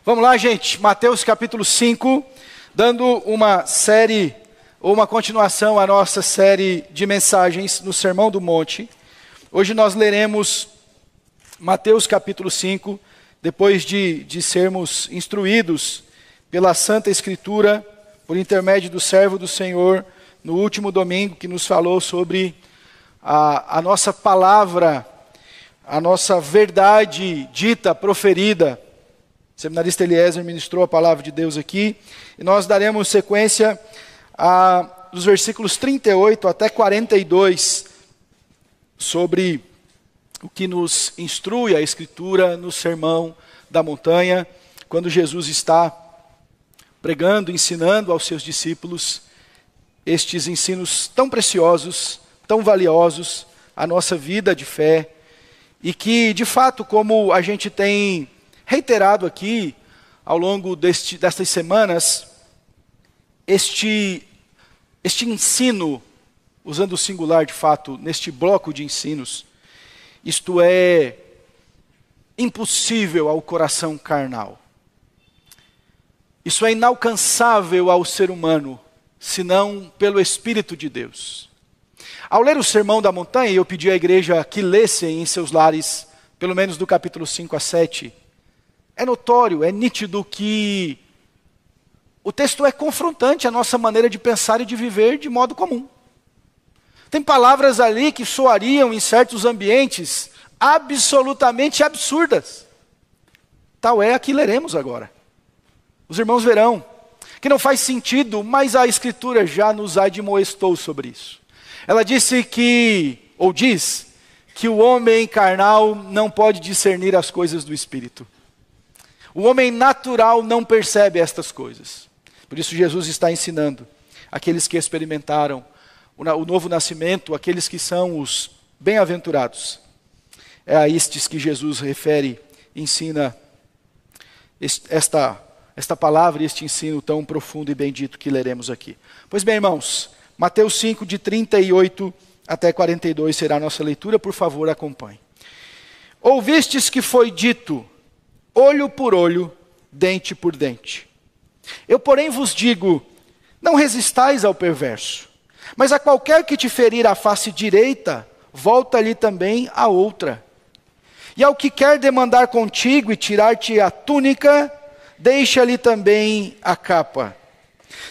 Vamos lá, gente, Mateus capítulo 5, dando uma série, ou uma continuação à nossa série de mensagens no Sermão do Monte. Hoje nós leremos Mateus capítulo 5, depois de sermos instruídos pela Santa Escritura, por intermédio do servo do Senhor, no último domingo, que nos falou sobre a nossa palavra, a nossa verdade dita, proferida. O seminarista Eliezer ministrou a palavra de Deus aqui, e nós daremos sequência dos versículos 38 até 42, sobre o que nos instrui a Escritura no Sermão da Montanha, quando Jesus está pregando, ensinando aos seus discípulos estes ensinos tão preciosos, tão valiosos à nossa vida de fé, e que, de fato, como a gente tem reiterado aqui, ao longo destas semanas, este ensino, usando o singular de fato, neste bloco de ensinos, isto é impossível ao coração carnal. Isso é inalcançável ao ser humano, senão pelo Espírito de Deus. Ao ler o Sermão da Montanha, eu pedi à igreja que lessem em seus lares, pelo menos do capítulo 5 a 7, é notório, é nítido que o texto é confrontante à nossa maneira de pensar e de viver de modo comum. Tem palavras ali que soariam em certos ambientes absolutamente absurdas. Tal é a que leremos agora. Os irmãos verão que não faz sentido, mas a Escritura já nos admoestou sobre isso. Ela disse diz que o homem carnal não pode discernir as coisas do Espírito. O homem natural não percebe estas coisas. Por isso Jesus está ensinando aqueles que experimentaram o novo nascimento, aqueles que são os bem-aventurados. É a estes que Jesus refere, ensina esta palavra e este ensino tão profundo e bendito que leremos aqui. Pois bem, irmãos, Mateus 5, de 38 até 42 será a nossa leitura, por favor, acompanhe. Ouvistes que foi dito, olho por olho, dente por dente. Eu, porém, vos digo, não resistais ao perverso, mas a qualquer que te ferir a face direita, volta-lhe também a outra. E ao que quer demandar contigo e tirar-te a túnica, deixa-lhe também a capa.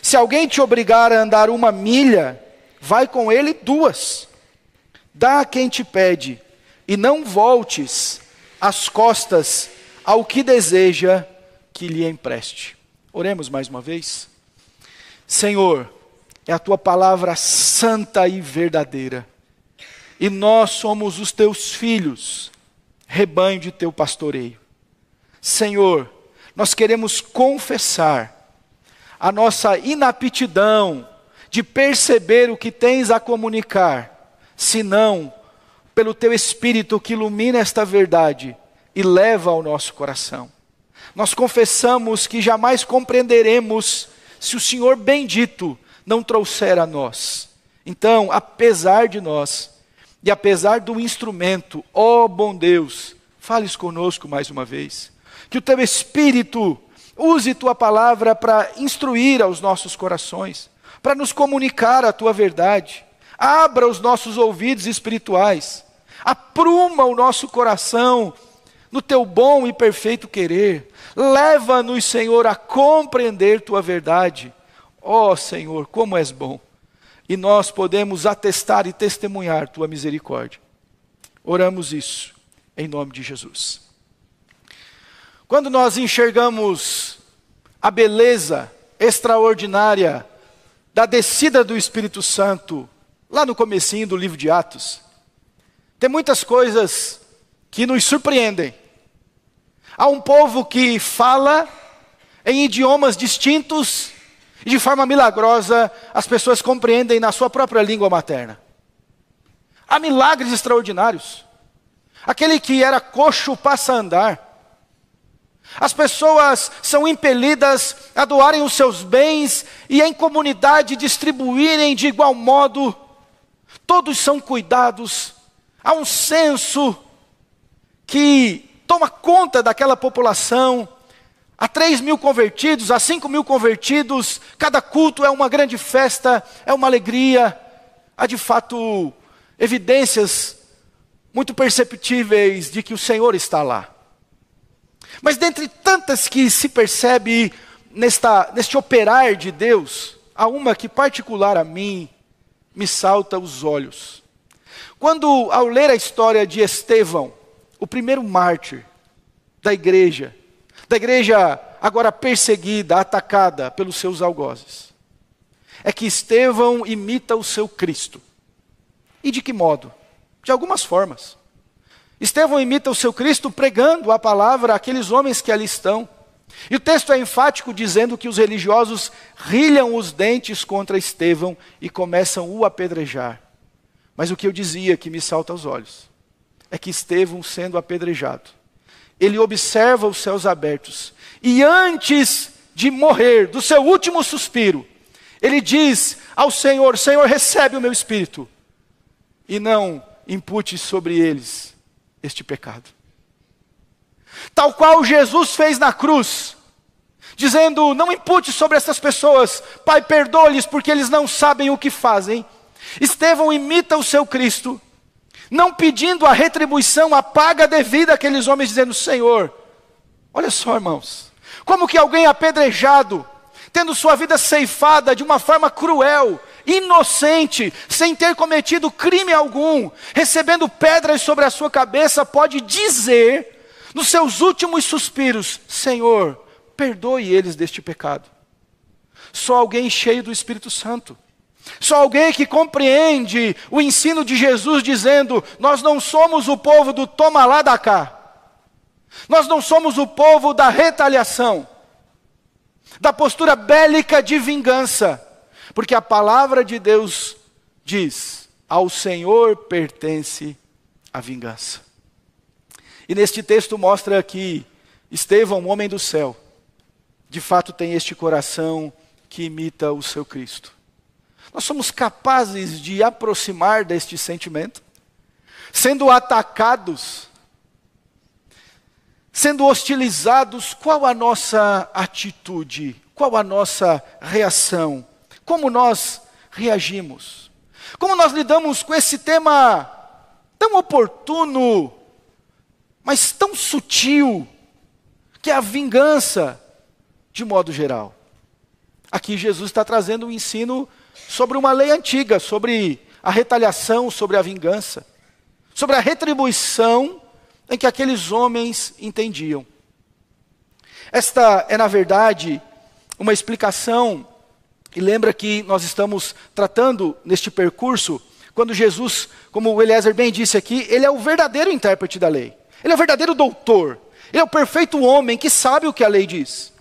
Se alguém te obrigar a andar 1 milha, vai com ele 2. Dá a quem te pede, e não voltes as costas ao que deseja que lhe empreste. Oremos mais uma vez. Senhor, é a tua palavra santa e verdadeira, e nós somos os teus filhos, rebanho de teu pastoreio. Senhor, nós queremos confessar a nossa inaptidão de perceber o que tens a comunicar, senão pelo teu Espírito que ilumina esta verdade e leva ao nosso coração. Nós confessamos que jamais compreenderemos se o Senhor bendito não trouxer a nós. Então, apesar de nós, e apesar do instrumento, ó bom Deus, fales conosco mais uma vez. Que o teu Espírito use tua palavra para instruir aos nossos corações, para nos comunicar a tua verdade. Abra os nossos ouvidos espirituais, apruma o nosso coração no teu bom e perfeito querer. Leva-nos, Senhor, a compreender tua verdade. Ó Senhor, como és bom. E nós podemos atestar e testemunhar tua misericórdia. Oramos isso em nome de Jesus. Quando nós enxergamos a beleza extraordinária da descida do Espírito Santo, lá no comecinho do livro de Atos, tem muitas coisas que nos surpreendem. Há um povo que fala em idiomas distintos e de forma milagrosa as pessoas compreendem na sua própria língua materna. Há milagres extraordinários. Aquele que era coxo passa a andar. As pessoas são impelidas a doarem os seus bens e em comunidade distribuírem de igual modo. Todos são cuidados. Há um senso que toma conta daquela população. Há 3.000 convertidos, há 5.000 convertidos, cada culto é uma grande festa, é uma alegria. Há de fato evidências muito perceptíveis de que o Senhor está lá. Mas dentre tantas que se percebe neste operar de Deus, há uma que particular a mim me salta aos olhos. Quando, ao ler a história de Estevão, o primeiro mártir da igreja agora perseguida, atacada pelos seus algozes, é que Estevão imita o seu Cristo. E de que modo? De algumas formas. Estevão imita o seu Cristo pregando a palavra àqueles homens que ali estão. E o texto é enfático dizendo que os religiosos rilham os dentes contra Estevão e começam o apedrejar. Mas o que eu dizia que me salta aos olhos é que Estevão, sendo apedrejado, ele observa os céus abertos e antes de morrer, do seu último suspiro, ele diz ao Senhor: Senhor, recebe o meu espírito e não impute sobre eles este pecado. Tal qual Jesus fez na cruz, dizendo: não impute sobre essas pessoas, Pai, perdoa-lhes porque eles não sabem o que fazem. Estevão imita o seu Cristo, não pedindo a retribuição, a paga devida àqueles homens, dizendo: Senhor, olha só, irmãos, como que alguém apedrejado, tendo sua vida ceifada de uma forma cruel, inocente, sem ter cometido crime algum, recebendo pedras sobre a sua cabeça, pode dizer, nos seus últimos suspiros: Senhor, perdoe eles deste pecado. Só alguém cheio do Espírito Santo, só alguém que compreende o ensino de Jesus dizendo: nós não somos o povo do toma lá da cá, nós não somos o povo da retaliação, da postura bélica de vingança, porque a palavra de Deus diz: ao Senhor pertence a vingança. E neste texto mostra que Estevão, um homem do céu, de fato tem este coração que imita o seu Cristo. Nós somos capazes de aproximar deste sentimento, sendo atacados, sendo hostilizados. Qual a nossa atitude? Qual a nossa reação? Como nós reagimos? Como nós lidamos com esse tema tão oportuno, mas tão sutil, que é a vingança, de modo geral? Aqui Jesus está trazendo um ensino sobre uma lei antiga, sobre a retaliação, sobre a vingança, sobre a retribuição em que aqueles homens entendiam. Esta é, na verdade, uma explicação, e lembra que nós estamos tratando neste percurso, quando Jesus, como o Eliezer bem disse aqui, ele é o verdadeiro intérprete da lei. Ele é o verdadeiro doutor. Ele é o perfeito homem que sabe o que a lei diz.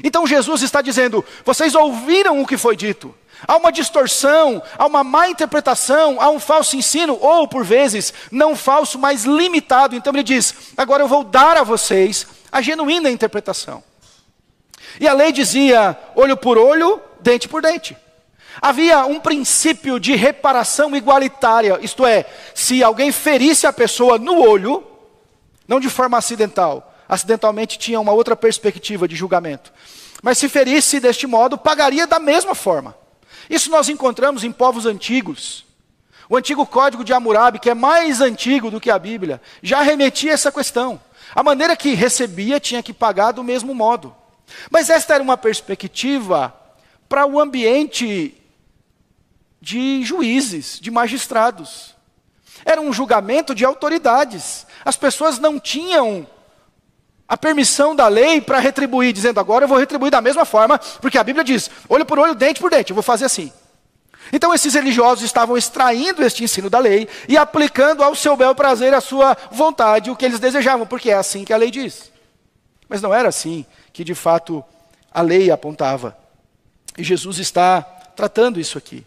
Então Jesus está dizendo: vocês ouviram o que foi dito. Há uma distorção, há uma má interpretação, há um falso ensino, ou por vezes, não falso, mas limitado. Então ele diz: agora eu vou dar a vocês a genuína interpretação. E a lei dizia: olho por olho, dente por dente. Havia um princípio de reparação igualitária, isto é, se alguém ferisse a pessoa no olho, não de forma acidental, acidentalmente tinha uma outra perspectiva de julgamento, mas se ferisse deste modo, pagaria da mesma forma. Isso nós encontramos em povos antigos. O antigo Código de Hammurabi, que é mais antigo do que a Bíblia, já remetia a essa questão. A maneira que recebia tinha que pagar do mesmo modo. Mas esta era uma perspectiva para o ambiente de juízes, de magistrados. Era um julgamento de autoridades. As pessoas não tinham a permissão da lei para retribuir, dizendo: agora eu vou retribuir da mesma forma, porque a Bíblia diz, olho por olho, dente por dente, eu vou fazer assim. Então esses religiosos estavam extraindo este ensino da lei e aplicando ao seu bel prazer, à sua vontade, o que eles desejavam, porque é assim que a lei diz. Mas não era assim que de fato a lei apontava. E Jesus está tratando isso aqui.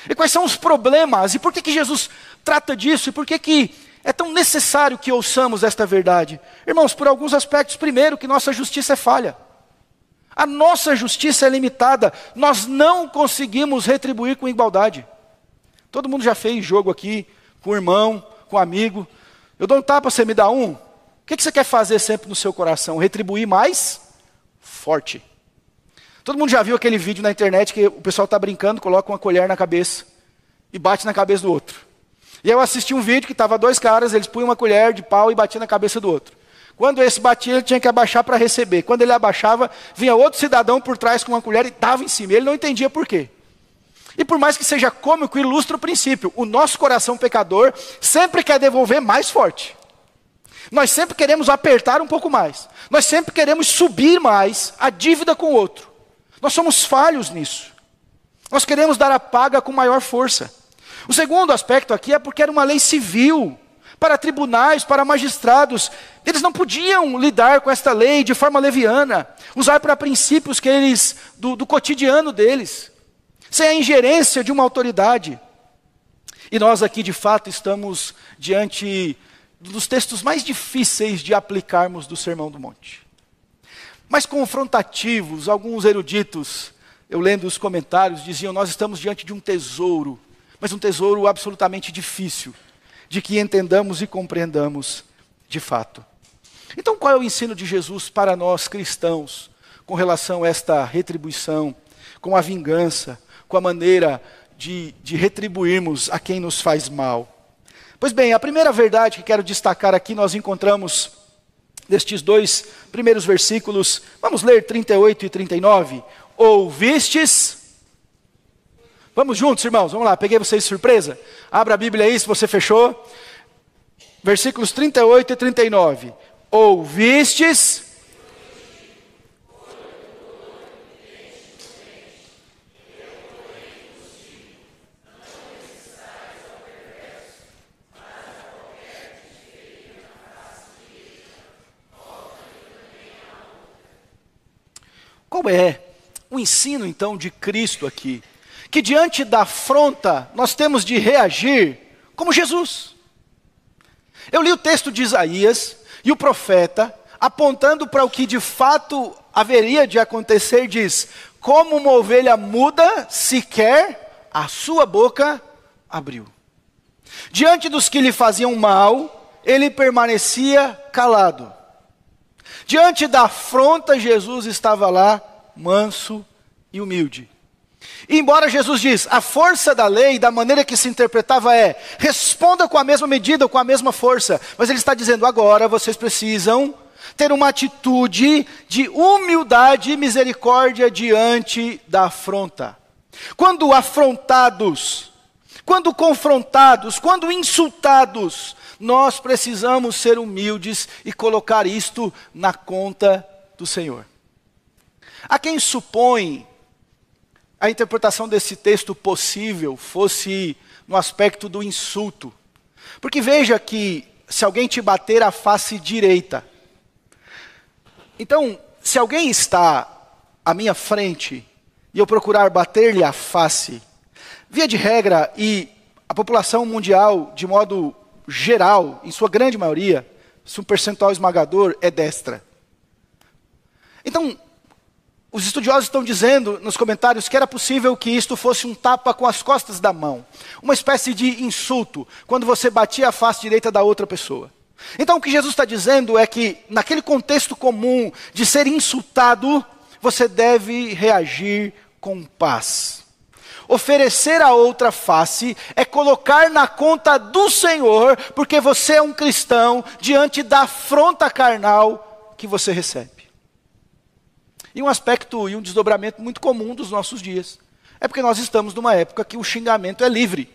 E quais são os problemas? E por que Jesus trata disso? E por que é tão necessário que ouçamos esta verdade? Irmãos, por alguns aspectos. Primeiro, que nossa justiça é falha. A nossa justiça é limitada. Nós não conseguimos retribuir com igualdade. Todo mundo já fez jogo aqui, com o irmão, com o amigo. Eu dou um tapa, você me dá um. O que você quer fazer sempre no seu coração? Retribuir mais forte. Todo mundo já viu aquele vídeo na internet que o pessoal está brincando, coloca uma colher na cabeça e bate na cabeça do outro. E eu assisti um vídeo que estava dois caras, eles punham uma colher de pau e batiam na cabeça do outro. Quando esse batia, ele tinha que abaixar para receber. Quando ele abaixava, vinha outro cidadão por trás com uma colher e dava em cima. Ele não entendia por quê. E por mais que seja cômico, ilustra o princípio. O nosso coração pecador sempre quer devolver mais forte. Nós sempre queremos apertar um pouco mais. Nós sempre queremos subir mais a dívida com o outro. Nós somos falhos nisso. Nós queremos dar a paga com maior força. O segundo aspecto aqui é porque era uma lei civil. Para tribunais, para magistrados. Eles não podiam lidar com esta lei de forma leviana. Usar para princípios que eles, do cotidiano deles. Sem a ingerência de uma autoridade. E nós aqui, de fato, estamos diante dos textos mais difíceis de aplicarmos do Sermão do Monte. Mais confrontativos, alguns eruditos, eu lendo os comentários, diziam, nós estamos diante de um tesouro, mas um tesouro absolutamente difícil, de que entendamos e compreendamos de fato. Então, qual é o ensino de Jesus para nós cristãos, com relação a esta retribuição, com a vingança, com a maneira de retribuirmos a quem nos faz mal? Pois bem, a primeira verdade que quero destacar aqui, nós encontramos nestes dois primeiros versículos. Vamos ler 38 e 39. Ouvistes... Vamos juntos, irmãos, vamos lá, peguei vocês de surpresa. Abra a Bíblia aí, se você fechou. Versículos 38 e 39. Ouvistes... Qual é o ensino, então, de Cristo aqui? Que diante da afronta, nós temos de reagir como Jesus. Eu li o texto de Isaías, e o profeta, apontando para o que de fato haveria de acontecer, diz, como uma ovelha muda, sequer a sua boca abriu. Diante dos que lhe faziam mal, ele permanecia calado. Diante da afronta, Jesus estava lá, manso e humilde. E embora Jesus diz, a força da lei, da maneira que se interpretava responda com a mesma medida, com a mesma força. Mas ele está dizendo, agora vocês precisam ter uma atitude de humildade e misericórdia diante da afronta. Quando afrontados, quando confrontados, quando insultados, nós precisamos ser humildes e colocar isto na conta do Senhor. Há quem supõe a interpretação desse texto possível fosse no aspecto do insulto. Porque veja que se alguém te bater a face direita, então, se alguém está à minha frente e eu procurar bater-lhe a face, via de regra, e a população mundial, de modo geral, em sua grande maioria, se um percentual esmagador, é destra. Então, os estudiosos estão dizendo nos comentários que era possível que isto fosse um tapa com as costas da mão. Uma espécie de insulto, quando você batia a face direita da outra pessoa. Então o que Jesus está dizendo é que, naquele contexto comum de ser insultado, você deve reagir com paz. Oferecer a outra face é colocar na conta do Senhor, porque você é um cristão diante da afronta carnal que você recebe. E um aspecto e um desdobramento muito comum dos nossos dias é porque nós estamos numa época que o xingamento é livre.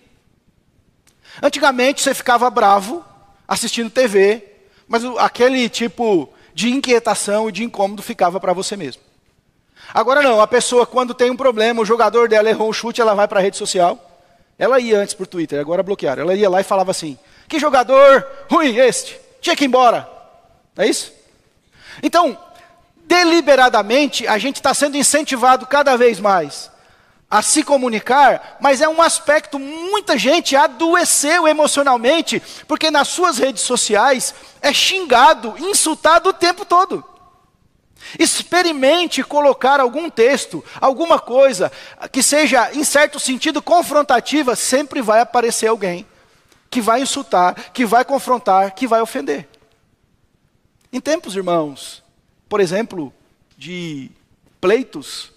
Antigamente você ficava bravo assistindo TV, mas aquele tipo de inquietação e de incômodo ficava para você mesmo. Agora não, a pessoa quando tem um problema, o jogador dela errou um chute, ela vai para a rede social. Ela ia antes por Twitter, agora bloquearam. Ela ia lá e falava assim, que jogador ruim este, tinha que ir embora. Não é isso? Então, deliberadamente, a gente está sendo incentivado cada vez mais a se comunicar, mas é um aspecto, muita gente adoeceu emocionalmente, porque nas suas redes sociais é xingado, insultado o tempo todo. Experimente colocar algum texto, alguma coisa, que seja, em certo sentido, confrontativa, sempre vai aparecer alguém que vai insultar, que vai confrontar, que vai ofender. Em tempos, irmãos, por exemplo, de pleitos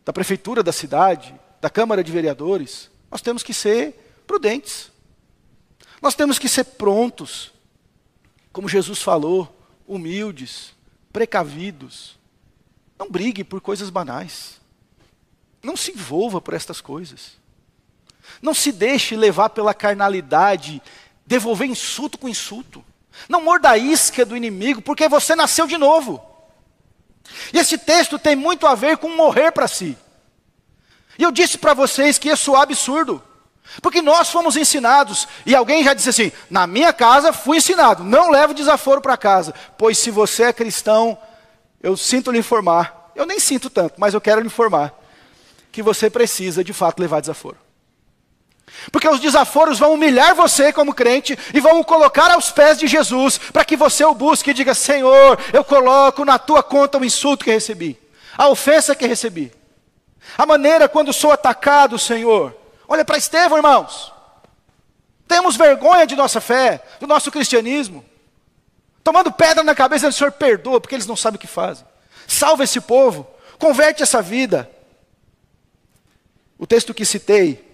da prefeitura da cidade, da Câmara de Vereadores, nós temos que ser prudentes. Nós temos que ser prontos, como Jesus falou, humildes, precavidos. Não brigue por coisas banais. Não se envolva por estas coisas. Não se deixe levar pela carnalidade, devolver insulto com insulto. Não morda a isca do inimigo, porque você nasceu de novo. E esse texto tem muito a ver com morrer para si. E eu disse para vocês que ia soar absurdo. Porque nós fomos ensinados, e alguém já disse assim, na minha casa fui ensinado, não leve desaforo para casa. Pois se você é cristão, eu sinto lhe informar, eu nem sinto tanto, mas eu quero lhe informar, que você precisa de fato levar desaforo. Porque os desaforos vão humilhar você como crente e vão o colocar aos pés de Jesus, para que você o busque e diga, Senhor, eu coloco na tua conta o insulto que recebi, a ofensa que recebi, a maneira quando sou atacado, Senhor. Olha para Estevão, irmãos. Temos vergonha de nossa fé, do nosso cristianismo. Tomando pedra na cabeça, o Senhor perdoa, porque eles não sabem o que fazem. Salva esse povo, converte essa vida. O texto que citei,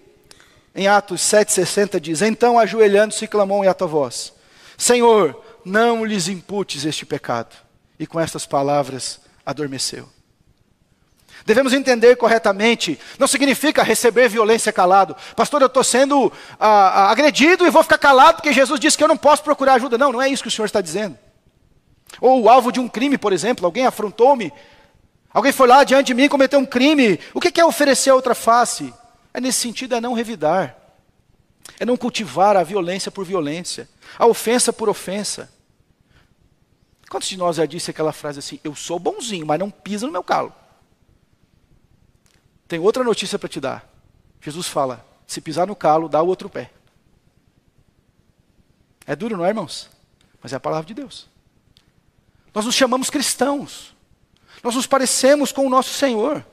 em Atos 7,60 diz, então ajoelhando-se clamou em alta voz, Senhor, não lhes imputes este pecado. E com estas palavras adormeceu. Devemos entender corretamente, não significa receber violência calado. Pastor, eu estou sendo agredido e vou ficar calado porque Jesus disse que eu não posso procurar ajuda. Não, não é isso que o Senhor está dizendo. Ou o alvo de um crime, por exemplo, alguém afrontou-me, alguém foi lá diante de mim e cometeu um crime. O que é oferecer a outra face? É nesse sentido, é não revidar. É não cultivar a violência por violência, a ofensa por ofensa. Quantos de nós já disse aquela frase assim, eu sou bonzinho, mas não pisa no meu calo? Tem outra notícia para te dar. Jesus fala, se pisar no calo, dá o outro pé. É duro, não é, irmãos? Mas é a palavra de Deus. Nós nos chamamos cristãos. Nós nos parecemos com o nosso Senhor.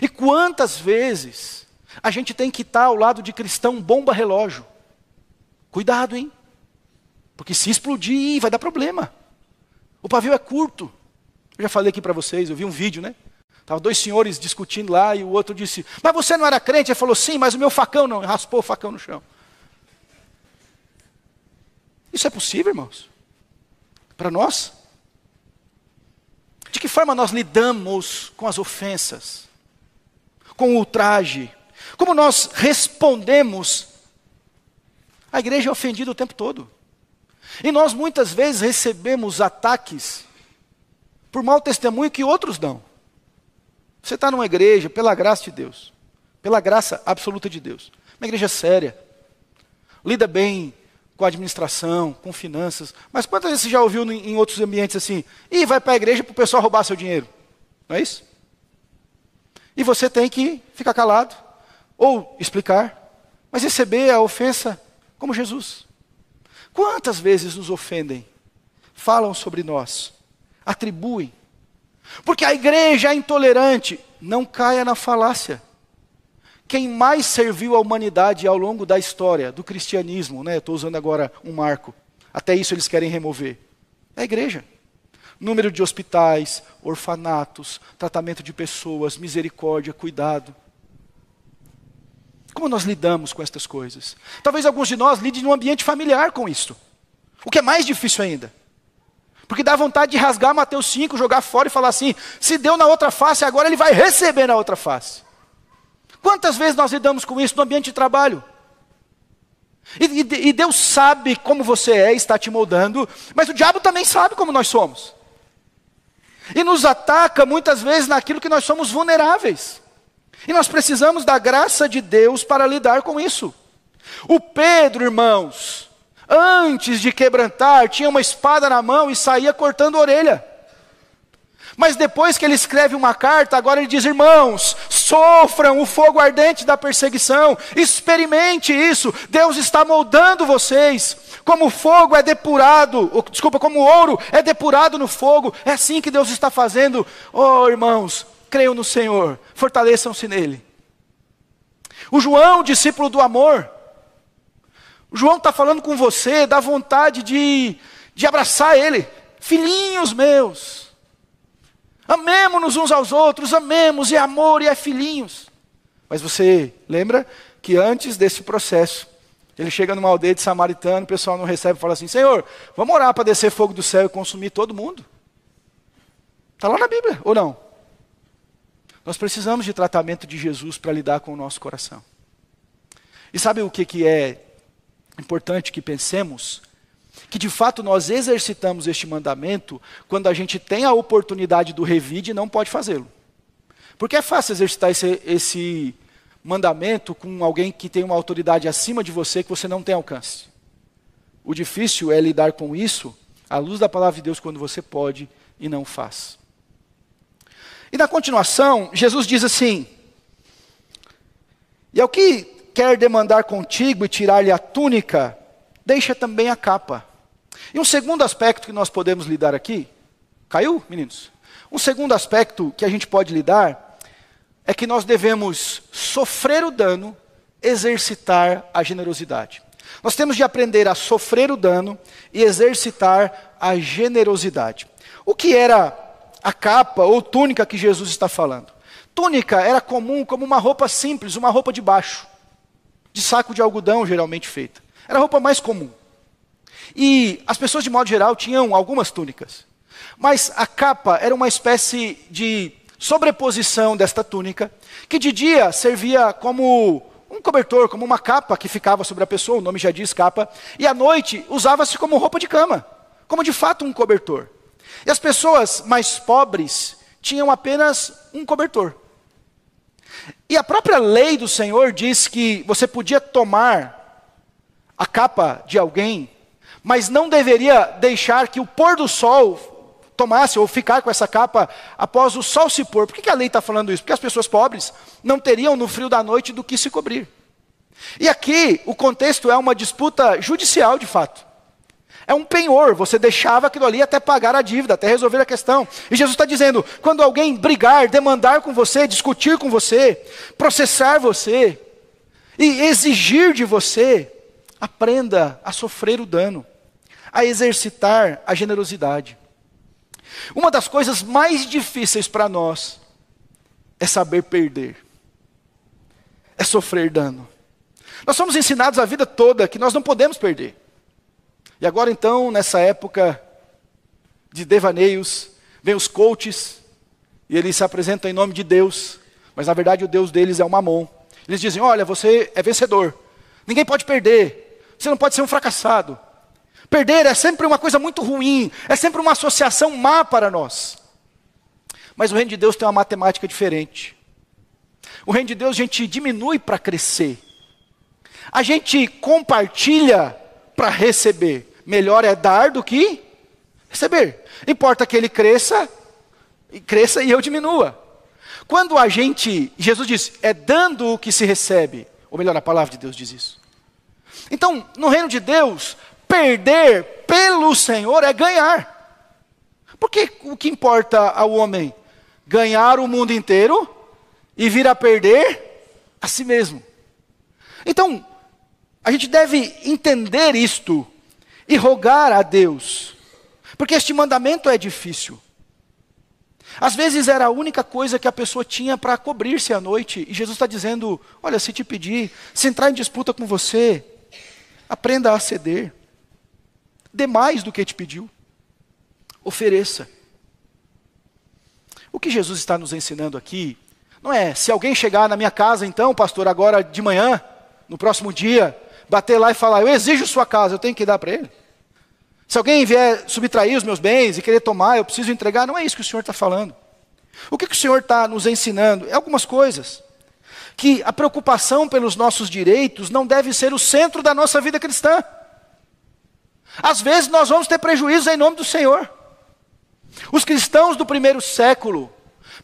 E quantas vezes a gente tem que estar ao lado de cristão bomba relógio? Cuidado, hein? Porque se explodir, vai dar problema. O pavio é curto. Eu já falei aqui para vocês, eu vi um vídeo, né? Estavam dois senhores discutindo lá e o outro disse, mas você não era crente? Ele falou, sim, mas o meu facão não. Raspou o facão no chão. Isso é possível, irmãos? Para nós? De que forma nós lidamos com as ofensas? Com o ultraje? Como nós respondemos? A igreja é ofendida o tempo todo. E nós muitas vezes recebemos ataques por mau testemunho que outros dão. Você está numa igreja, pela graça de Deus, pela graça absoluta de Deus, uma igreja séria, lida bem com a administração, com finanças, mas quantas vezes você já ouviu em outros ambientes assim, e vai para a igreja para o pessoal roubar seu dinheiro? Não é isso? E você tem que ficar calado, ou explicar, mas receber a ofensa como Jesus. Quantas vezes nos ofendem, falam sobre nós, atribuem, porque a igreja é intolerante. Não caia na falácia. Quem mais serviu à humanidade ao longo da história do cristianismo, né? Estou usando agora um marco, até isso eles querem remover, é a igreja. Número de hospitais, orfanatos, tratamento de pessoas, misericórdia, cuidado. Como nós lidamos com estas coisas? Talvez alguns de nós lidem num ambiente familiar com isso, o que é mais difícil ainda. Porque dá vontade de rasgar Mateus 5, jogar fora e falar assim, se deu na outra face, agora ele vai receber na outra face. Quantas vezes nós lidamos com isso no ambiente de trabalho? E Deus sabe como você é, está te moldando, mas o diabo também sabe como nós somos. E nos ataca muitas vezes naquilo que nós somos vulneráveis. E nós precisamos da graça de Deus para lidar com isso. O Pedro, irmãos, antes de quebrantar, tinha uma espada na mão e saía cortando a orelha. Mas depois que ele escreve uma carta, agora ele diz, irmãos, sofram o fogo ardente da perseguição, experimente isso, Deus está moldando vocês, como o fogo é depurado, como o ouro é depurado no fogo, é assim que Deus está fazendo. Oh, irmãos, creiam no Senhor, fortaleçam-se nele. O João, discípulo do amor, o João está falando com você, dá vontade de abraçar ele. Filhinhos meus, Amemo-nos uns aos outros, amemos, e é amor, e é filhinhos. Mas você lembra que antes desse processo, ele chega numa aldeia de samaritano, o pessoal não recebe e fala assim, Senhor, vamos orar para descer fogo do céu e consumir todo mundo? Está lá na Bíblia, ou não? Nós precisamos de tratamento de Jesus para lidar com o nosso coração. E sabe o que é importante que pensemos? Que de fato nós exercitamos este mandamento quando a gente tem a oportunidade do revide e não pode fazê-lo. Porque é fácil exercitar esse mandamento com alguém que tem uma autoridade acima de você que você não tem alcance. O difícil é lidar com isso à luz da palavra de Deus quando você pode e não faz. E na continuação, Jesus diz assim, e ao que quer demandar contigo e tirar-lhe a túnica, deixa também a capa. E um segundo aspecto que nós podemos lidar aqui, caiu, meninos? Um segundo aspecto que a gente pode lidar é que nós devemos sofrer o dano, exercitar a generosidade. Nós temos de aprender a sofrer o dano e exercitar a generosidade. O que era a capa ou túnica que Jesus está falando? Túnica era comum como uma roupa simples, uma roupa de baixo, de saco de algodão geralmente feita. Era a roupa mais comum. E as pessoas de modo geral tinham algumas túnicas. Mas a capa era uma espécie de sobreposição desta túnica, que de dia servia como um cobertor, como uma capa que ficava sobre a pessoa, o nome já diz capa, e à noite usava-se como roupa de cama, como de fato um cobertor. E as pessoas mais pobres tinham apenas um cobertor. E a própria lei do Senhor diz que você podia tomar a capa de alguém, mas não deveria deixar que o pôr do sol tomasse ou ficar com essa capa após o sol se pôr. Por que a lei está falando isso? Porque as pessoas pobres não teriam no frio da noite do que se cobrir. E aqui o contexto é uma disputa judicial de fato. É um penhor, você deixava aquilo ali até pagar a dívida, até resolver a questão. E Jesus está dizendo, quando alguém brigar, demandar com você, discutir com você, processar você e exigir de você, aprenda a sofrer o dano, a exercitar a generosidade. Uma das coisas mais difíceis para nós é saber perder, é sofrer dano. Nós somos ensinados a vida toda que nós não podemos perder. E agora então, nessa época de devaneios, vem os coaches, e eles se apresentam em nome de Deus, mas na verdade o Deus deles é o Mamon. Eles dizem, olha, você é vencedor, ninguém pode perder, você não pode ser um fracassado. Perder é sempre uma coisa muito ruim, é sempre uma associação má para nós. Mas o reino de Deus tem uma matemática diferente. O reino de Deus a gente diminui para crescer. A gente compartilha para receber. Melhor é dar do que receber. Importa que ele cresça e eu diminua. Quando a gente, Jesus diz, é dando o que se recebe. Ou melhor, a palavra de Deus diz isso. Então, no reino de Deus, perder pelo Senhor é ganhar. Porque o que importa ao homem? Ganhar o mundo inteiro e vir a perder a si mesmo. Então, a gente deve entender isto e rogar a Deus. Porque este mandamento é difícil. Às vezes era a única coisa que a pessoa tinha para cobrir-se à noite. E Jesus está dizendo, olha, se te pedir, se entrar em disputa com você, aprenda a ceder. Dê mais do que te pediu. Ofereça. O que Jesus está nos ensinando aqui, não é, se alguém chegar na minha casa então, pastor, agora de manhã, no próximo dia, bater lá e falar, eu exijo sua casa, eu tenho que dar para ele. Se alguém vier subtrair os meus bens e querer tomar, eu preciso entregar, não é isso que o Senhor está falando. O que o Senhor está nos ensinando? É algumas coisas. Que a preocupação pelos nossos direitos não deve ser o centro da nossa vida cristã. Às vezes nós vamos ter prejuízo em nome do Senhor. Os cristãos do primeiro século,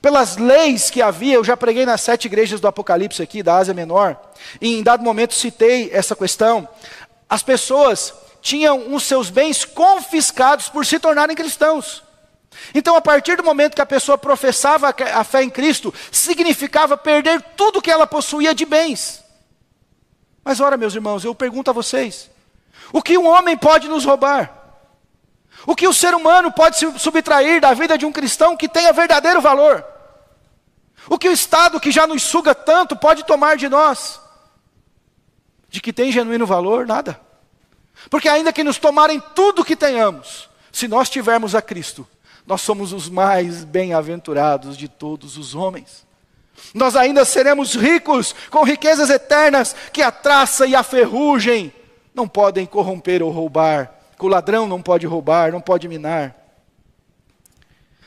pelas leis que havia, eu já preguei nas 7 igrejas do Apocalipse aqui, da Ásia Menor, e em dado momento citei essa questão, as pessoas tinham os seus bens confiscados por se tornarem cristãos. Então, a partir do momento que a pessoa professava a fé em Cristo, significava perder tudo que ela possuía de bens. Mas ora, meus irmãos, eu pergunto a vocês, o que um homem pode nos roubar? O que o ser humano pode se subtrair da vida de um cristão que tenha verdadeiro valor? O que o Estado, que já nos suga tanto, pode tomar de nós? De que tem genuíno valor? Nada. Porque ainda que nos tomarem tudo que tenhamos, se nós tivermos a Cristo, nós somos os mais bem-aventurados de todos os homens. Nós ainda seremos ricos com riquezas eternas que a traça e a ferrugem não podem corromper ou roubar. Que o ladrão não pode roubar, não pode minar.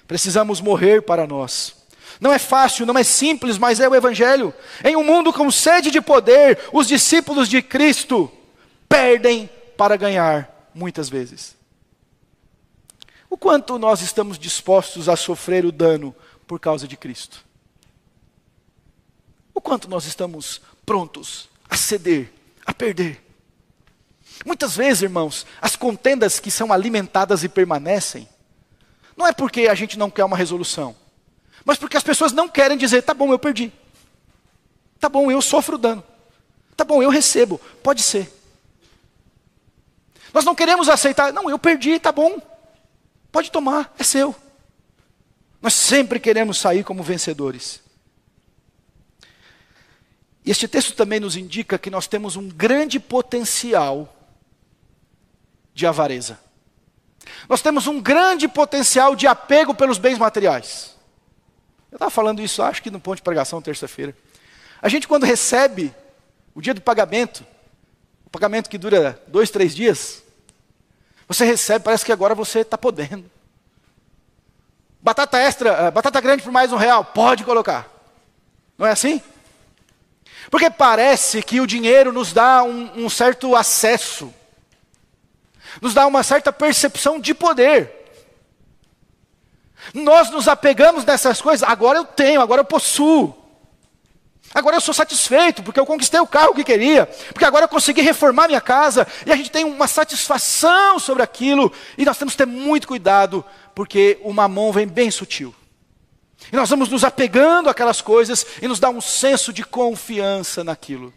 Precisamos morrer para nós. Não é fácil, não é simples, mas é o Evangelho. Em um mundo com sede de poder, os discípulos de Cristo perdem para ganhar, muitas vezes. O quanto nós estamos dispostos a sofrer o dano por causa de Cristo? O quanto nós estamos prontos a ceder, a perder? Muitas vezes, irmãos, as contendas que são alimentadas e permanecem, não é porque a gente não quer uma resolução, mas porque as pessoas não querem dizer, tá bom, eu perdi. Tá bom, eu sofro o dano. Tá bom, eu recebo. Pode ser. Nós não queremos aceitar, não, eu perdi, tá bom. Pode tomar, é seu. Nós sempre queremos sair como vencedores. E este texto também nos indica que nós temos um grande potencial de avareza. Nós temos um grande potencial de apego pelos bens materiais. Eu estava falando isso, acho que no ponto de pregação, terça-feira. A gente quando recebe o dia do pagamento, o pagamento que dura 2, 3 dias, você recebe, parece que agora você está podendo. Batata extra, batata grande por mais R$1, pode colocar. Não é assim? Porque parece que o dinheiro nos dá um certo acesso, nos dá uma certa percepção de poder. Nós nos apegamos nessas coisas, agora eu tenho, agora eu possuo. Agora eu sou satisfeito, porque eu conquistei o carro que queria, porque agora eu consegui reformar minha casa, e a gente tem uma satisfação sobre aquilo, e nós temos que ter muito cuidado, porque o mamão vem bem sutil. E nós vamos nos apegando àquelas coisas, e nos dá um senso de confiança naquilo.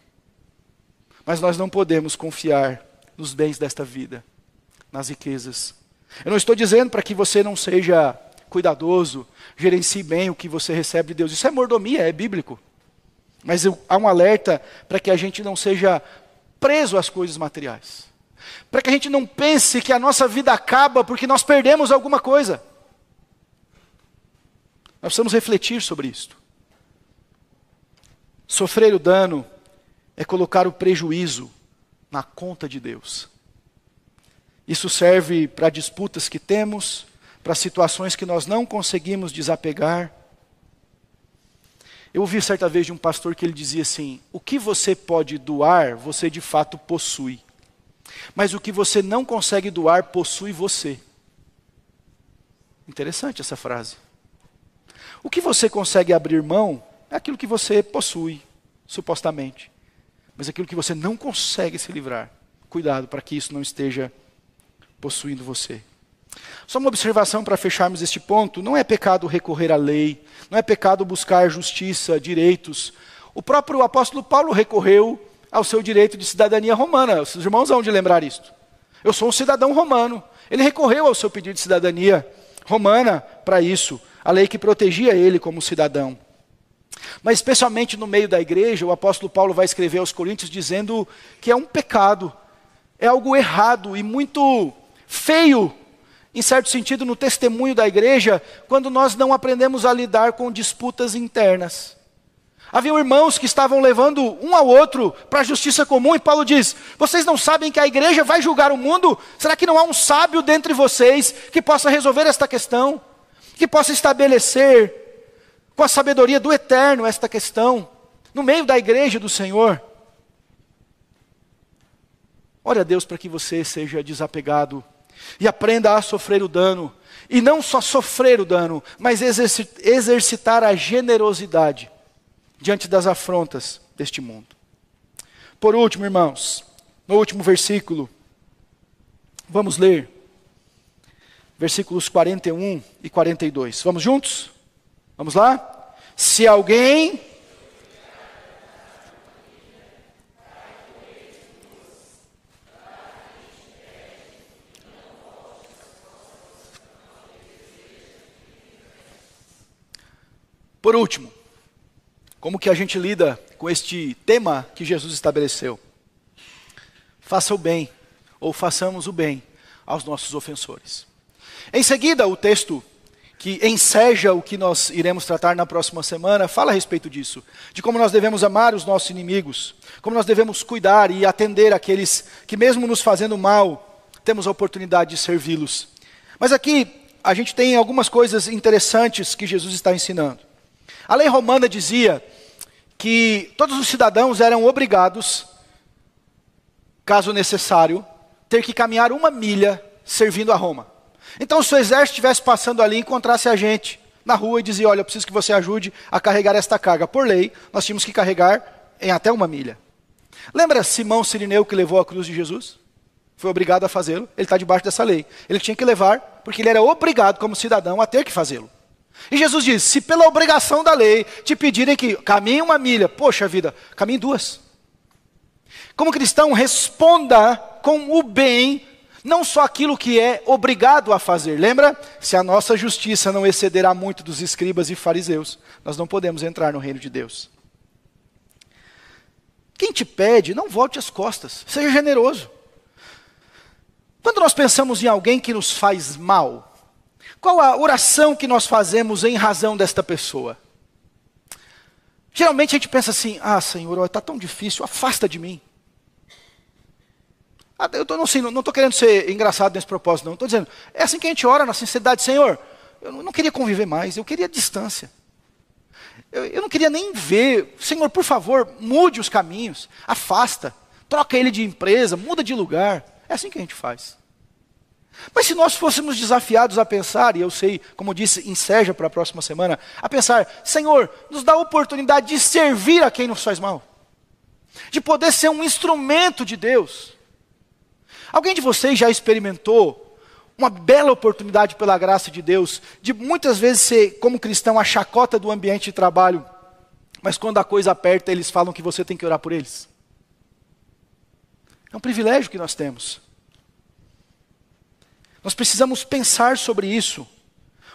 Mas nós não podemos confiar nos bens desta vida, nas riquezas. Eu não estou dizendo para que você não seja cuidadoso, gerencie bem o que você recebe de Deus. Isso é mordomia, é bíblico. Mas há um alerta para que a gente não seja preso às coisas materiais. Para que a gente não pense que a nossa vida acaba porque nós perdemos alguma coisa. Nós precisamos refletir sobre isto. Sofrer o dano é colocar o prejuízo na conta de Deus. Isso serve para disputas que temos, para situações que nós não conseguimos desapegar. Eu ouvi certa vez de um pastor que ele dizia assim, o que você pode doar, você de fato possui. Mas o que você não consegue doar, possui você. Interessante essa frase. O que você consegue abrir mão, é aquilo que você possui, supostamente. Mas aquilo que você não consegue se livrar, cuidado para que isso não esteja possuindo você. Só uma observação para fecharmos este ponto, não é pecado recorrer à lei, não é pecado buscar justiça, direitos. O próprio apóstolo Paulo recorreu ao seu direito de cidadania romana, os irmãos vão de lembrar isto. Eu sou um cidadão romano, ele recorreu ao seu pedido de cidadania romana para isso, a lei que protegia ele como cidadão. Mas especialmente no meio da igreja, o apóstolo Paulo vai escrever aos Coríntios dizendo que é um pecado, é algo errado e muito feio, em certo sentido, no testemunho da igreja, quando nós não aprendemos a lidar com disputas internas. Haviam irmãos que estavam levando um ao outro para a justiça comum, e Paulo diz, vocês não sabem que a igreja vai julgar o mundo? Será que não há um sábio dentre vocês que possa resolver esta questão? Que possa estabelecer, com a sabedoria do eterno, esta questão, no meio da igreja do Senhor? Ore a Deus para que você seja desapegado e aprenda a sofrer o dano. E não só sofrer o dano, mas exercitar a generosidade diante das afrontas deste mundo. Por último, irmãos, no último versículo, vamos ler versículos 41 e 42. Vamos juntos? Vamos lá? Se alguém... Por último, como que a gente lida com este tema que Jesus estabeleceu? Faça o bem, ou façamos o bem aos nossos ofensores. Em seguida, o texto que enseja o que nós iremos tratar na próxima semana, fala a respeito disso, de como nós devemos amar os nossos inimigos, como nós devemos cuidar e atender aqueles que mesmo nos fazendo mal, temos a oportunidade de servi-los. Mas aqui, a gente tem algumas coisas interessantes que Jesus está ensinando. A lei romana dizia que todos os cidadãos eram obrigados, caso necessário, ter que caminhar 1 milha servindo a Roma. Então, se o exército estivesse passando ali e encontrasse a gente na rua e dizia, olha, eu preciso que você ajude a carregar esta carga. Por lei, nós tínhamos que carregar em até 1 milha. Lembra Simão Cirineu que levou a cruz de Jesus? Foi obrigado a fazê-lo, ele está debaixo dessa lei. Ele tinha que levar, porque ele era obrigado como cidadão a ter que fazê-lo. E Jesus diz, se pela obrigação da lei te pedirem que caminhe 1 milha, poxa vida, caminhe 2. Como cristão, responda com o bem, não só aquilo que é obrigado a fazer. Lembra? Se a nossa justiça não excederá muito dos escribas e fariseus, nós não podemos entrar no reino de Deus. Quem te pede, não volte as costas, seja generoso. Quando nós pensamos em alguém que nos faz mal, qual a oração que nós fazemos em razão desta pessoa? Geralmente a gente pensa assim, Senhor, está tão difícil, afasta de mim. Eu não estou querendo ser engraçado nesse propósito, não. Estou dizendo, é assim que a gente ora na sinceridade. Senhor, eu não queria conviver mais, eu queria distância. Eu não queria nem ver. Senhor, por favor, mude os caminhos, afasta, troca ele de empresa, muda de lugar. É assim que a gente faz. Mas se nós fôssemos desafiados a pensar, e eu sei, como disse, enseja para a próxima semana, a pensar, Senhor, nos dá a oportunidade de servir a quem nos faz mal. De poder ser um instrumento de Deus. Alguém de vocês já experimentou uma bela oportunidade pela graça de Deus, de muitas vezes ser, como cristão, a chacota do ambiente de trabalho, mas quando a coisa aperta, eles falam que você tem que orar por eles? É um privilégio que nós temos. Nós precisamos pensar sobre isso.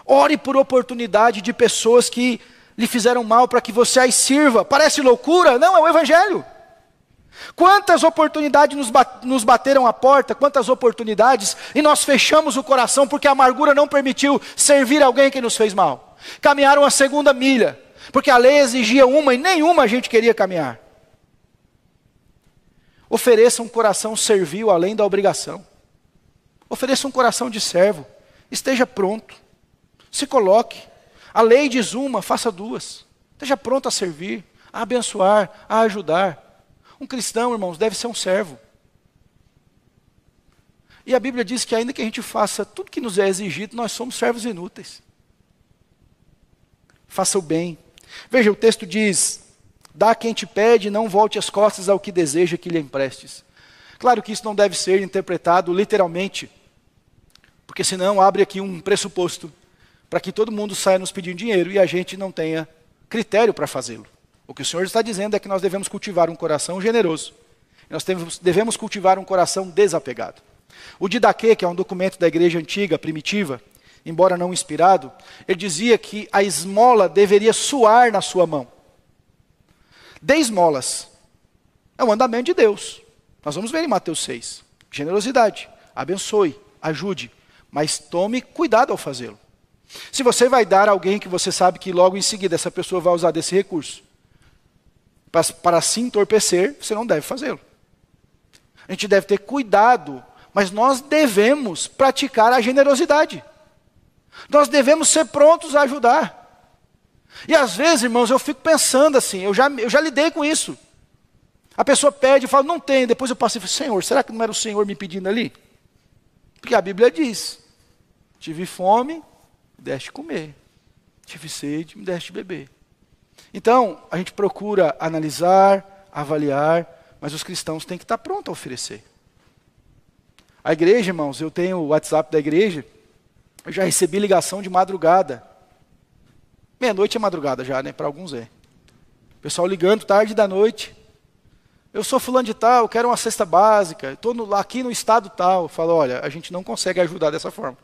Ore por oportunidade de pessoas que lhe fizeram mal para que você as sirva. Parece loucura? Não, é o Evangelho. Quantas oportunidades nos bateram a porta, quantas oportunidades, e nós fechamos o coração porque a amargura não permitiu servir alguém que nos fez mal. Caminharam a 2ª milha, porque a lei exigia 1 e nenhuma a gente queria caminhar. Ofereça um coração servil além da obrigação. Ofereça um coração de servo. Esteja pronto. Se coloque. A lei diz 1, faça 2. Esteja pronto a servir, a abençoar, a ajudar. Um cristão, irmãos, deve ser um servo. E a Bíblia diz que ainda que a gente faça tudo que nos é exigido, nós somos servos inúteis. Faça o bem. Veja, o texto diz, dá a quem te pede, não volte as costas ao que deseja que lhe emprestes. Claro que isso não deve ser interpretado literalmente, porque senão abre aqui um pressuposto para que todo mundo saia nos pedindo dinheiro e a gente não tenha critério para fazê-lo. O que o Senhor está dizendo é que nós devemos cultivar um coração generoso. Nós devemos cultivar um coração desapegado. O Didaquê, que é um documento da igreja antiga, primitiva, embora não inspirado, ele dizia que a esmola deveria suar na sua mão. Dê esmolas. É um mandamento de Deus. Nós vamos ver em Mateus 6. Generosidade. Abençoe, ajude, mas tome cuidado ao fazê-lo. Se você vai dar a alguém que você sabe que logo em seguida essa pessoa vai usar desse recurso para se entorpecer, você não deve fazê-lo. A gente deve ter cuidado, mas nós devemos praticar a generosidade. Nós devemos ser prontos a ajudar. E às vezes, irmãos, eu fico pensando assim, eu já lidei com isso. A pessoa pede, eu falo, não tem. Depois eu passo e falo, Senhor, será que não era o Senhor me pedindo ali? Porque a Bíblia diz, tive fome, me deste comer. Tive sede, me deste beber. Então, a gente procura analisar, avaliar, mas os cristãos têm que estar prontos a oferecer. A igreja, irmãos, eu tenho o WhatsApp da igreja, eu já recebi ligação de madrugada. Meia-noite é madrugada já, né? Para alguns é. O pessoal ligando tarde da noite. Eu sou fulano de tal, eu quero uma cesta básica, estou aqui no estado tal. Eu falo, olha, a gente não consegue ajudar dessa forma.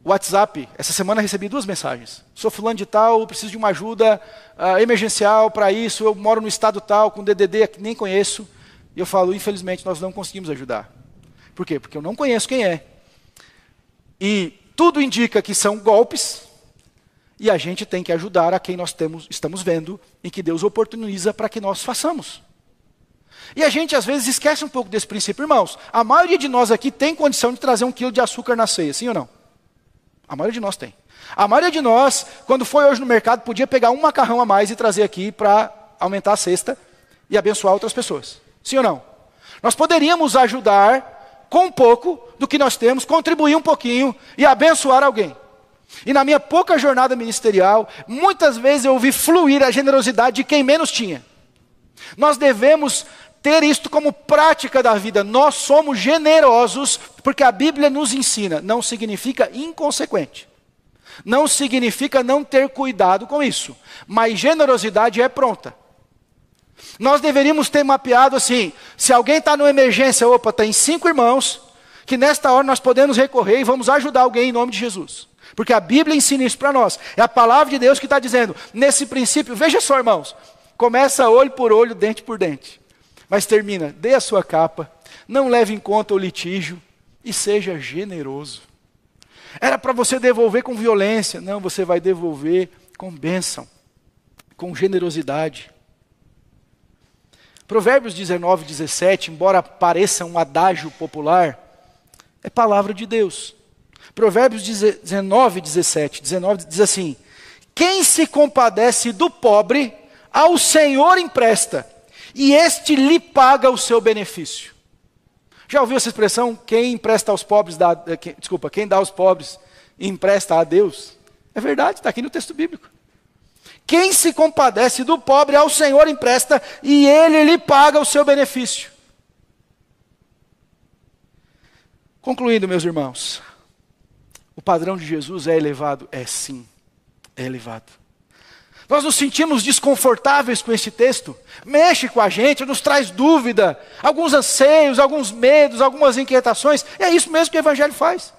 WhatsApp, essa semana recebi 2 mensagens. Sou fulano de tal, preciso de uma ajuda emergencial para isso, eu moro no estado tal, com DDD que nem conheço. E eu falo, infelizmente, nós não conseguimos ajudar. Por quê? Porque eu não conheço quem é. E tudo indica que são golpes, e a gente tem que ajudar a quem nós estamos vendo, em que Deus oportuniza para que nós façamos. E a gente, às vezes, esquece um pouco desse princípio. Irmãos, a maioria de nós aqui tem condição de trazer 1 quilo de açúcar na ceia, sim ou não? A maioria de nós tem. A maioria de nós, quando foi hoje no mercado, podia pegar um macarrão a mais e trazer aqui para aumentar a cesta e abençoar outras pessoas. Sim ou não? Nós poderíamos ajudar com um pouco do que nós temos, contribuir um pouquinho e abençoar alguém. E na minha pouca jornada ministerial, muitas vezes eu ouvi fluir a generosidade de quem menos tinha. Nós devemos ter isto como prática da vida. Nós somos generosos, porque a Bíblia nos ensina. Não significa inconsequente. Não significa não ter cuidado com isso. Mas generosidade é pronta. Nós deveríamos ter mapeado assim, se alguém está numa emergência, opa, tem 5 irmãos, que nesta hora nós podemos recorrer e vamos ajudar alguém em nome de Jesus. Porque a Bíblia ensina isso para nós. É a palavra de Deus que está dizendo, nesse princípio, veja só, irmãos, começa olho por olho, dente por dente. Mas termina, dê a sua capa, não leve em conta o litígio e seja generoso. Era para você devolver com violência, não, você vai devolver com bênção, com generosidade. Provérbios 19, 17, embora pareça um adágio popular, é palavra de Deus. Provérbios 19, 17, 19 diz assim, quem se compadece do pobre, ao Senhor empresta, e este lhe paga o seu benefício. Já ouviu essa expressão? Quem empresta aos pobres, quem dá aos pobres e empresta a Deus? É verdade, está aqui no texto bíblico. Quem se compadece do pobre, ao Senhor empresta, e Ele lhe paga o seu benefício. Concluindo, meus irmãos, o padrão de Jesus é elevado? É sim, é elevado. Nós nos sentimos desconfortáveis com este texto, mexe com a gente, nos traz dúvida, alguns anseios, alguns medos, algumas inquietações. É isso mesmo que o Evangelho faz.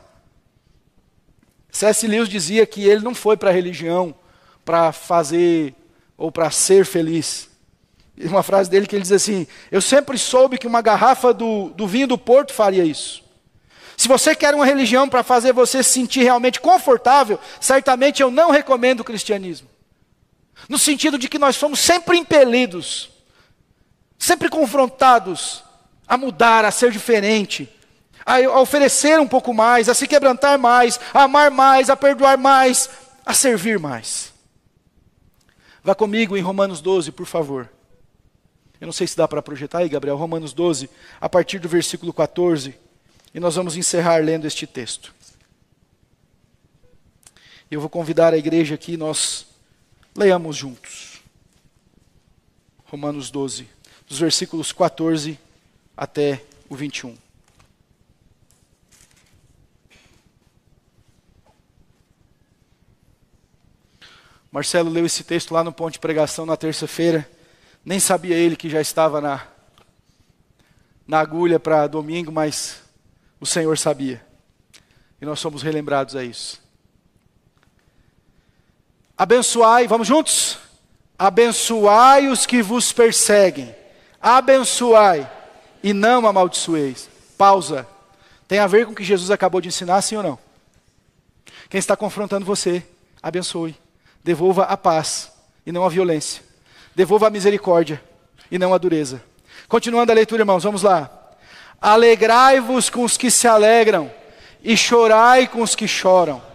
C.S. Lewis dizia que ele não foi para a religião para fazer ou para ser feliz. E uma frase dele que ele diz assim, eu sempre soube que uma garrafa do vinho do Porto faria isso. Se você quer uma religião para fazer você se sentir realmente confortável, certamente eu não recomendo o cristianismo. No sentido de que nós somos sempre impelidos, sempre confrontados a mudar, a ser diferente, a oferecer um pouco mais, a se quebrantar mais, a amar mais, a perdoar mais, a servir mais. Vá comigo em Romanos 12, por favor. Eu não sei se dá para projetar aí, Gabriel. Romanos 12, a partir do versículo 14. E nós vamos encerrar lendo este texto. Eu vou convidar a igreja aqui, nós leiamos juntos. Romanos 12, dos versículos 14 até o 21. Marcelo leu esse texto lá no ponto de pregação na terça-feira. Nem sabia ele que já estava na agulha para domingo, mas o Senhor sabia. E nós somos relembrados a isso. Abençoai, vamos juntos? Abençoai os que vos perseguem. Abençoai e não amaldiçoeis. Pausa. Tem a ver com o que Jesus acabou de ensinar, sim ou não? Quem está confrontando você, abençoe. Devolva a paz e não a violência. Devolva a misericórdia e não a dureza. Continuando a leitura, irmãos, vamos lá. Alegrai-vos com os que se alegram e chorai com os que choram.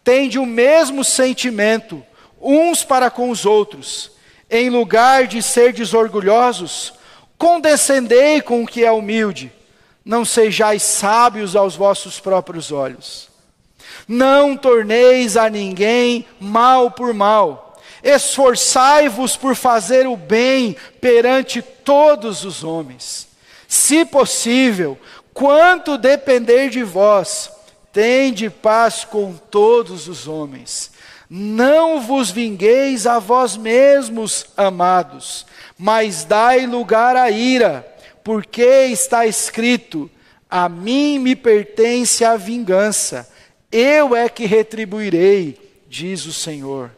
Tende o mesmo sentimento uns para com os outros. Em lugar de serdes orgulhosos, condescendei com o que é humilde. Não sejais sábios aos vossos próprios olhos. Não torneis a ninguém mal por mal. Esforçai-vos por fazer o bem perante todos os homens. Se possível, quanto depender de vós, tende paz com todos os homens. Não vos vingueis a vós mesmos, amados, mas dai lugar à ira, porque está escrito, a mim me pertence a vingança, Eu é que retribuirei, diz o Senhor.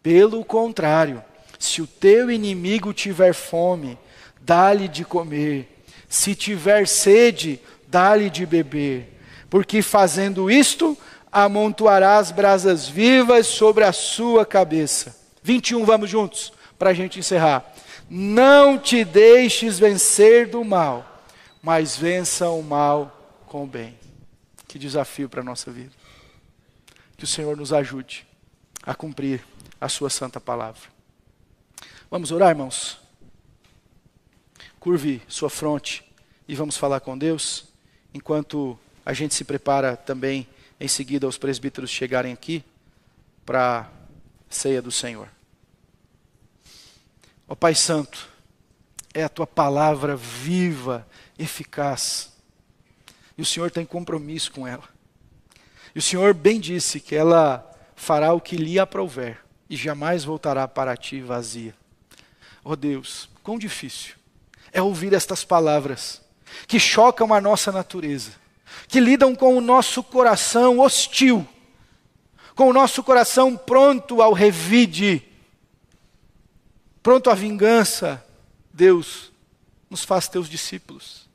Pelo contrário, se o teu inimigo tiver fome, dá-lhe de comer. Se tiver sede, dá-lhe de beber. Porque fazendo isto, amontoarás brasas vivas sobre a sua cabeça. 21, vamos juntos, para a gente encerrar. Não te deixes vencer do mal, mas vença o mal com o bem. Que desafio para a nossa vida. Que o Senhor nos ajude a cumprir a sua santa palavra. Vamos orar, irmãos? Curve sua fronte e vamos falar com Deus, enquanto a gente se prepara também, em seguida, os presbíteros chegarem aqui para a ceia do Senhor. Ó Pai Santo, é a Tua palavra viva, eficaz, e o Senhor tem compromisso com ela. E o Senhor bem disse que ela fará o que lhe aprouver, e jamais voltará para Ti vazia. Ó Deus, quão difícil é ouvir estas palavras, que chocam a nossa natureza, que lidam com o nosso coração hostil, com o nosso coração pronto ao revide, pronto à vingança. Deus, nos faz Teus discípulos,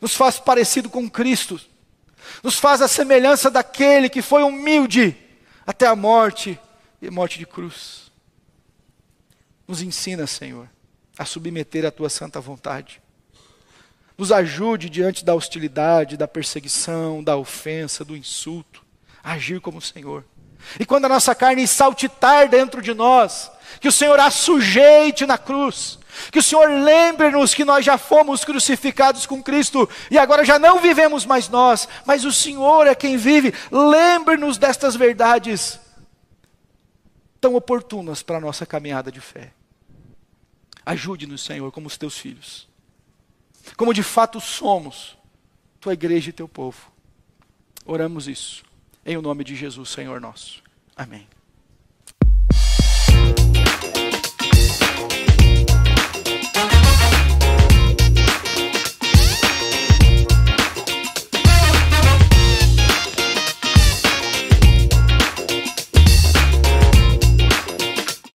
nos faz parecido com Cristo, nos faz a semelhança daquele que foi humilde até a morte, e morte de cruz. Nos ensina, Senhor, a submeter a Tua santa vontade. Nos ajude diante da hostilidade, da perseguição, da ofensa, do insulto, a agir como o Senhor. E quando a nossa carne saltitar dentro de nós, que o Senhor a sujeite na cruz, que o Senhor lembre-nos que nós já fomos crucificados com Cristo, e agora já não vivemos mais nós, mas o Senhor é quem vive. Lembre-nos destas verdades tão oportunas para a nossa caminhada de fé. Ajude-nos, Senhor, como os Teus filhos, como de fato somos, Tua igreja e Teu povo. Oramos isso, em o nome de Jesus, Senhor nosso. Amém.